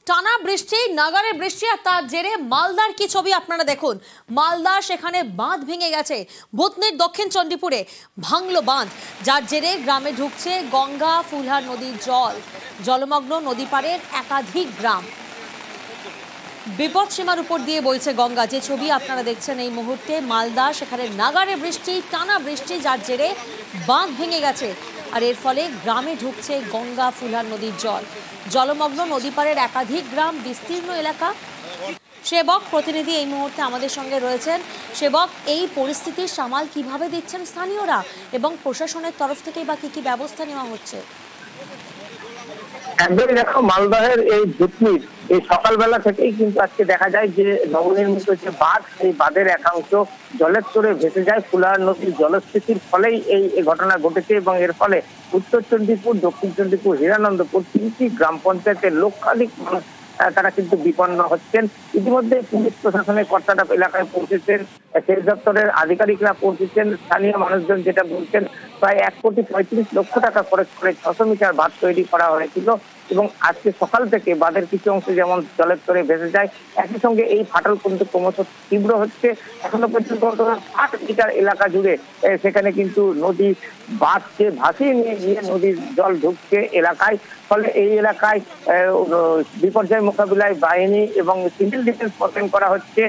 টানা বৃষ্টি, নাগারে বৃষ্টি, আর তার জেরে মালদার কি ছবি আপনারা দেখুন। মালদা সেখানে বাঁধ ভেঙে গেছে। ভূতনির দক্ষিণ চণ্ডীপুরে ভাঙলো বাঁধ, যার জেরে গ্রামে ঢুকছে গঙ্গা ফুলহার নদীর জল। জলমগ্ন নদী পাড়ের একাধিক গ্রাম, বিপদ সীমার উপর দিয়ে বইছে গঙ্গা। যে ছবি আপনারা দেখছেন এই মুহূর্তে মালদা, সেখানে নাগারে বৃষ্টি, টানা বৃষ্টি, যার জেরে বাঁধ ভেঙে গেছে, আর এর ফলে গ্রামে ঢুকছে গঙ্গা ফুলহার নদীর জল। জলমগ্ন নদী পাড়ের একাধিক গ্রাম, বিস্তীর্ণ এলাকা। সেবক প্রতিনিধি এই মুহূর্তে আমাদের সঙ্গে রয়েছেন। সেবক, এই পরিস্থিতির সামাল কিভাবে দিচ্ছেন স্থানীয়রা এবং প্রশাসনের তরফ থেকে বা কি কি ব্যবস্থা নেওয়া হচ্ছে? একদমই দেখো, মালদহের এই ভূতনির এই সকালবেলা থেকেই কিন্তু আজকে দেখা যায় যে নবনির্মিত যে বাঁধ, সেই বাঁধের একাংশ জলের স্তরে ভেসে যায়। ফুলহার নদীর জলস্ফীতির ফলেই এই ঘটনা ঘটেছে এবং এর ফলে উত্তর চণ্ডীপুর, দক্ষিণ চণ্ডীপুর, হিরানন্দপুর তিনটি গ্রাম পঞ্চায়েতের লক্ষাধিক মানুষ তারা কিন্তু বিপন্ন হচ্ছেন। ইতিমধ্যে পুলিশ প্রশাসনের কর্তারা এলাকায় পৌঁছেছেন, সেচ দপ্তরের আধিকারিকরা পৌঁছেছেন। স্থানীয় মানুষজন যেটা বলছেন, প্রায় 1,35,00,000 টাকা খরচ করে 600 মিটার বাঁধ তৈরি করা হয়েছিল এবং আজকে সকাল থেকে বাঁধের কিছু অংশ যেমন জলের স্তরে ভেসে যায়, একই সঙ্গে এই ফাটল কিন্তু ক্রমশ তীব্র হচ্ছে। এখনো পর্যন্ত 60 মিটার এলাকা জুড়ে সেখানে কিন্তু নদী বাঁধকে ভাসিয়ে নিয়ে গিয়ে নদীর জল ঢুকছে এলাকায়। ফলে এই এলাকায় বিপর্যয় মোকাবিলায় বাহিনী এবং সিভিল ডিফেন্স মোতায়েন করা হচ্ছে।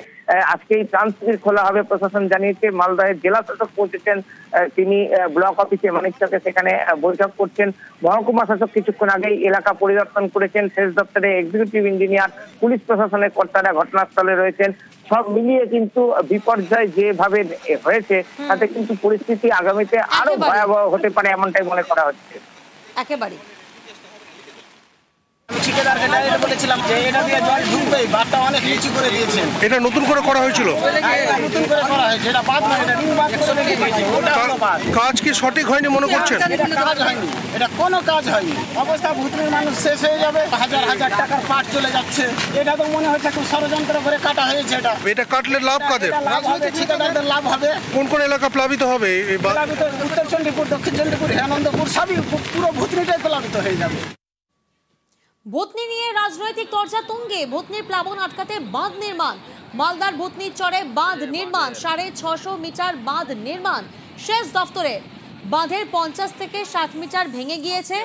আজকে এই ত্রাণ শিবির খোলা হবে, প্রশাসন জানিয়েছে। মালদহের জেলা শাসক পৌঁছেছেন, তিনি ব্লক অফিসে মানিকচকে সেখানে বৈঠক করছেন। মহকুমা শাসক কিছুক্ষণ আগেই এলাকা পরিদর্শন করেছেন। সেচ দপ্তরে এক্সিকিউটিভ ইঞ্জিনিয়ার, পুলিশ প্রশাসনের কর্তারা ঘটনাস্থলে রয়েছেন। সব মিলিয়ে কিন্তু বিপর্যয় যেভাবে হয়েছে তাতে কিন্তু পরিস্থিতি আগামীতে আরো ভয়াবহ হতে পারে, এমনটাই মনে করা হচ্ছে। একেবারে ঠিকাদারকে ডাইরেক্ট বলেছিলাম যে এটা দিয়ে জল ঢুকবে, বাঁধটা অনেক নিচু করে দিয়েছেন। এটা নতুন করে করা হয়েছিল, নতুন করে করা হয়েছে। এটা বাঁধ না, এটা রিং বাঁধ করে দিয়েছে। ওটা হলো বাঁধ। কাজ কি সঠিক হয়নি মনে করছেন? এটা কাজ হয়নি, এটা কোনো কাজ হয়নি। অবস্থা ভূতনির মানুষ শেষ হয়ে যাবে, হাজার হাজার টাকার পাট চলে যাচ্ছে। এটা তো মনে হচ্ছে খুব ষড়যন্ত্র করে কাটা হয়েছে। এটা কাটলে লাভ কাদের? লাভ হবে, ঠিকাদারদের লাভ হবে। কোন কোন এলাকা প্লাবিত হবে? প্লাবিত উত্তর চণ্ডীপুর, দক্ষিণ চণ্ডীপুর, হিরানন্দপুর, সবই পুরো ভূতনিটাই প্লাবিত হয়ে যাবে। ভূতনি নিয়ে রাজনৈতিক চর্চা তুঙ্গে। ভূতনির প্লাবন আটকাতে বাঁধ নির্মাণ। মালদার ভূতনির চরে বাঁধ নির্মাণ, 650 মিটার বাঁধ নির্মাণ সেচ দফতরে। বাঁধের 50 থেকে 60 মিটার ভেঙে গিয়েছে।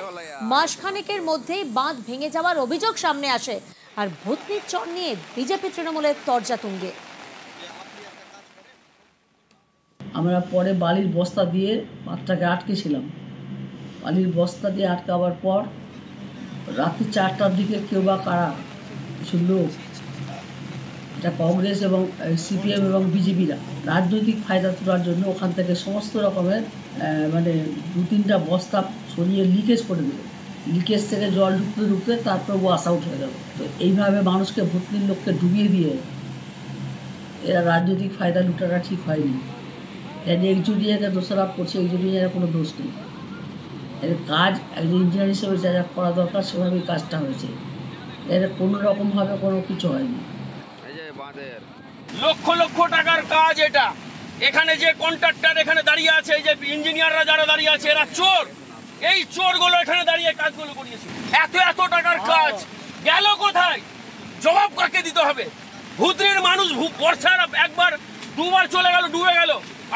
মাসখানেকের মধ্যেই বাঁধ ভেঙে যাওয়ার অভিযোগ সামনে আসে। আর ভূতনির চর নিয়ে বিজেপি তৃণমূলের চর্চা তুঙ্গে। আমরা পরে বালির বস্তা দিয়ে বাঁধটাকে আটকেছিলাম। বালির বস্তা দিয়ে আটকাবার পর রাত্রি 4টার দিকে কেউ বা কারা কিছু লোক, এটা কংগ্রেস এবং সিপিএম এবং বিজেপিরা রাজনৈতিক ফায়দা তোলার জন্য ওখান থেকে সমস্ত রকমের 2-3টা বস্তা সরিয়ে লিকেজ করে দিল। লিকেজ থেকে জল ঢুকতে ঢুকতে তারপর ওয়াশ আউট হয়ে গেল। তো এইভাবে মানুষকে ভূতনির লোককে ডুবিয়ে দিয়ে এরা রাজনৈতিক ফায়দা লুটাটা ঠিক হয়নি। এর একজুটিয়াকে দোষারোপ করছে, একজুটিয়ার কোনো দোষ নেই। এর কাজ একজন ইঞ্জিনিয়ার হিসেবে যা যা করা দরকার সেভাবেই কাজটা হয়েছে। এর কোনো রকমভাবে কোনো কিছু হয়নি। লক্ষ লক্ষ টাকার কাজ এটা। এখানে যে কন্ট্রাক্টর এখানে দাঁড়িয়ে আছে, এই যে ইঞ্জিনিয়াররা যারা দাঁড়িয়ে আছে, এরা চোর। এই চোরগুলো এখানে দাঁড়িয়ে কাজগুলো করিয়েছে। এত টাকার কাজ গেল কোথায়? জবাব কাকে দিতে হবে? ভূতনির মানুষ বর্ষার একবার দুবার চলে গেল, ডুবে গেল।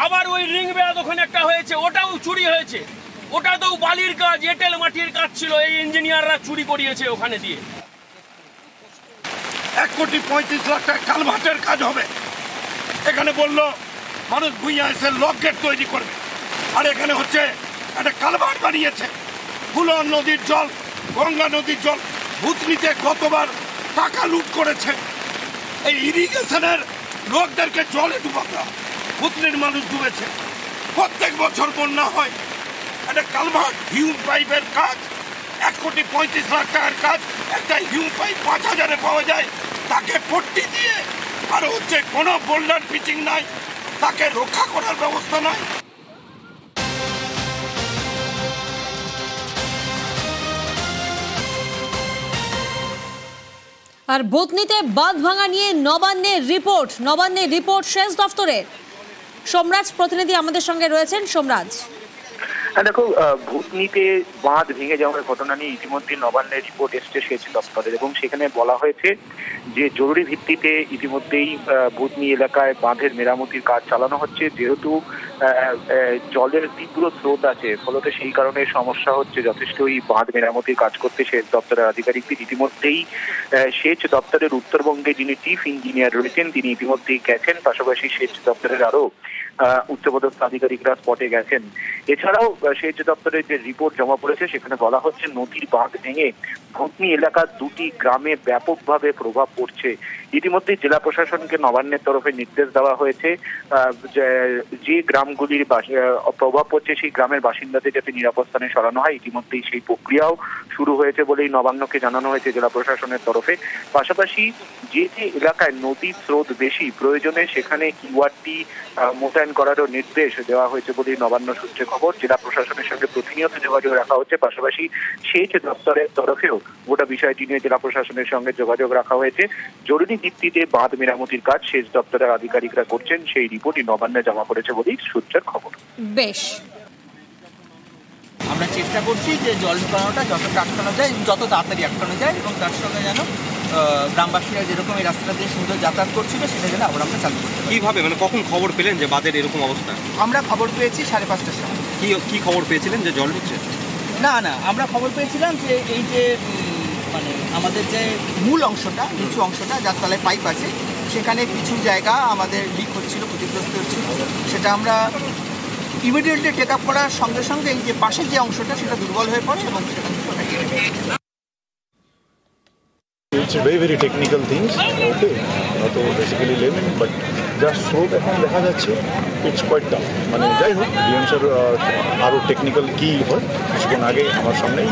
আবার ওই রিং বেড়া ওখানে একটা হয়েছে, ওটাও চুরি হয়েছে। ওটা তো বালির কাজ, এঁটেল মাটির কাজ ছিল, এই ইঞ্জিনিয়াররা চুরি করিয়েছে ওখানে দিয়ে। 1,35,00,000 টাকা কালভার্টের কাজ হবে। এখানে বললো মানুষ ভুইয়া এসে লক গেট তৈরি করবে, আর এখানে হচ্ছে একটা কালভার্ট বানিয়েছে। ফুলন নদীর জল, গঙ্গা নদীর জল ভূতনিতে কতবার টাকা লুট করেছে। এই ইরিগেশনের লোকদেরকে জলে ডুবাতে, ভূতনির মানুষ ডুবেছে। প্রত্যেক বছর বন্যা হয়। একটা কালভার্ট হিউম পাইপের কাজ, 1,35,00,000 টাকার কাজ। একটা হিউম পাইপ 5,000-এ পাওয়া যায়, তাকে পট্টি দিয়ে আর হচ্ছে কোনো বোল্ডার পিচিং নাই, তাকে রক্ষা করার ব্যবস্থা নাই। আর ভূতনিতে বাঁধ ভাঙা নিয়ে নবান্নের রিপোর্ট সেচ দফতরের। সোমরাজ প্রতিনিধি আমাদের সঙ্গে রয়েছেন। সোমরাজ, দেখো, ভূতনিতে বাঁধ ভেঙে যাওয়ার ঘটনা নিয়ে ইতিমধ্যে নবান্নের রিপোর্ট এসছে সেচ দপ্তরের, এবং সেখানে বলা হয়েছে যে জরুরি ভিত্তিতে ইতিমধ্যেই ভূতনি এলাকায় বাঁধের মেরামতির কাজ চালানো হচ্ছে। যেহেতু জলের তীব্র স্রোত আছে, ফলত সেই কারণে সমস্যা হচ্ছে যথেষ্টই বাঁধ মেরামতির কাজ করতে সেচ দপ্তরের আধিকারিকদের। ইতিমধ্যেই সেচ দপ্তরের উত্তরবঙ্গে যিনি চিফ ইঞ্জিনিয়ার রয়েছেন তিনি ইতিমধ্যেই গেছেন, পাশাপাশি সেচ দপ্তরের আরো উচ্চপদস্থ আধিকারিকরা স্পটে গেছেন। এছাড়াও সেচ দপ্তরের যে রিপোর্ট জমা পড়েছে সেখানে বলা হচ্ছে নদীর বাঁধ ভেঙে ভূতনি এলাকার দুটি গ্রামে ব্যাপকভাবে প্রভাব পড়ছে। ইতিমধ্যে জেলা প্রশাসনকে নবান্নের তরফে নির্দেশ দেওয়া হয়েছে যে গ্রামগুলির প্রভাব পড়ছে সেই গ্রামের বাসিন্দাদের যাতে নিরাপদ স্থানে সরানো হয়। ইতিমধ্যেই সেই প্রক্রিয়াও শুরু হয়েছে বলেই নবান্নকে জানানো হয়েছে জেলা প্রশাসনের তরফে। পাশাপাশি যে যে এলাকায় নদীর স্রোত বেশি, প্রয়োজনে সেখানে কিউআরটি মোতায়েন করারও নির্দেশ দেওয়া হয়েছে বলেই নবান্ন সূত্রে খবর। জেলা প্রশাসনের সঙ্গে প্রতিনিয়ত যোগাযোগ রাখা হচ্ছে, পাশাপাশি সেচ দপ্তরের তরফেও গোটা বিষয়টি নিয়ে জেলা প্রশাসনের সঙ্গে যোগাযোগ রাখা হয়েছে। জরুরি ভিত্তিতে বাঁধ মেরামতির কাজ সেচ দপ্তরের আধিকারিকরা করছেন, সেই রিপোর্টই নবান্নে জমা পড়েছে বলেই সূত্রের খবর। বেশ, আমরা চেষ্টা করছি যে জল ঢোকানোটা যতটা আটকানো যায়, যত তাড়াতাড়ি আটকানো যায়, এবং তার সঙ্গে যেন গ্রামবাসীরা যেরকম এই রাস্তাটা দিয়ে সুন্দর যাতায়াত করছিল সেটা যেন আবার আমরা চালু করতে পারি। কিভাবে, মানে কখন খবর পেলেন যে বাঁধের এরকম অবস্থা? আমরা খবর পেয়েছি 5:30টার সময়। কি খবর পেয়েছিলেন যে জল হচ্ছে? না, আমরা খবর পেয়েছিলাম যে এই যে মানে আমাদের যে মূল অংশটা, নিচু অংশটা যার তলায় পাইপ আছে, সেখানে কিছু জায়গা আমাদের লিক হচ্ছিল, ক্ষতিগ্রস্ত হচ্ছিল। সেটা আমরা ইমিডিয়েটলি টেক আপ করার সঙ্গে সঙ্গে এই যে পাশের যে অংশটা সেটা দুর্বল হয়ে পড়ে এবং সেখান থেকে ওটা কেটে দেয়। It's very technical things, okay, not basically layman, but just স্রোত এখন দেখা যাচ্ছে, ইটস কোয়াইট টাফ। মানে যাই হোক, ডিএম স্যার আরও টেকনিক্যাল কী হয় কিছুক্ষণ আগে আমার সামনেই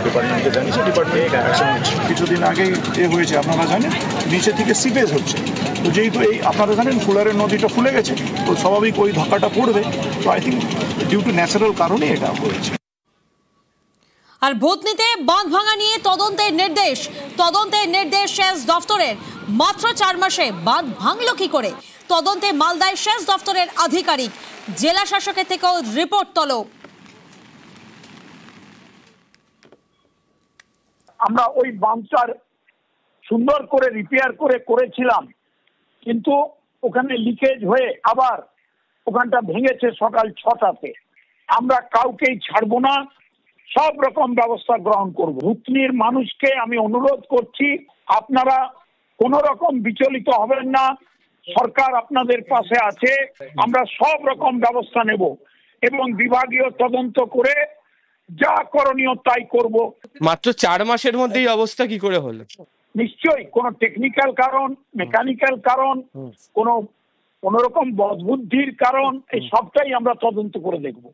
ডিপার্টমেন্টকে জানিয়েছে, ডিপার্টমেন্ট অ্যাকশন নিচ্ছে। কিছুদিন আগেই হয়েছে আপনারা জানেন, নিচে থেকে সিপেজ হচ্ছে, তো যেহেতু এই আপনারা জানেন ফুলারের নদীটা ফুলে গেছে, তো স্বাভাবিক ওই ধাক্কাটা পড়বে। তো I think due to natural কারণে এটা হয়েছে। আর ভূতনিতে বাঁধ ভাঙা নিয়ে তদন্তের নির্দেশ সেচ দফতরের। মাত্র 4 মাসে বাঁধ ভাঙলো কি করে, তদন্তে মালদায় সেচ দফতরের আধিকারিক। জেলা শাসকের থেকেও রিপোর্ট তলব। আমরা ওই বাঁধটার সুন্দর করে রিপেয়ার করেছিলাম, কিন্তু ওখানে লিকেজ হয়ে আবার ওখানটা ভেঙেছে সকাল 6টাতে। আমরা কাউকেই ছাড়বো না, সব রকম ব্যবস্থা গ্রহণ করব। ভূতনির মানুষকে আমি অনুরোধ করছি, আপনারা কোন রকম বিচলিত হবেন না, সরকার আপনাদের পাশে আছে। আমরা সব রকম ব্যবস্থা নেব এবং বিভাগীয় তদন্ত করে যা করণীয় তাই করব। মাত্র 4 মাসের মধ্যে এই অবস্থা কি করে হলো? নিশ্চয়ই কোনো টেকনিক্যাল কারণ, মেকানিক্যাল কারণ, কোনো রকম বদবুদ্ধির কারণ, এই সবটাই আমরা তদন্ত করে দেখব।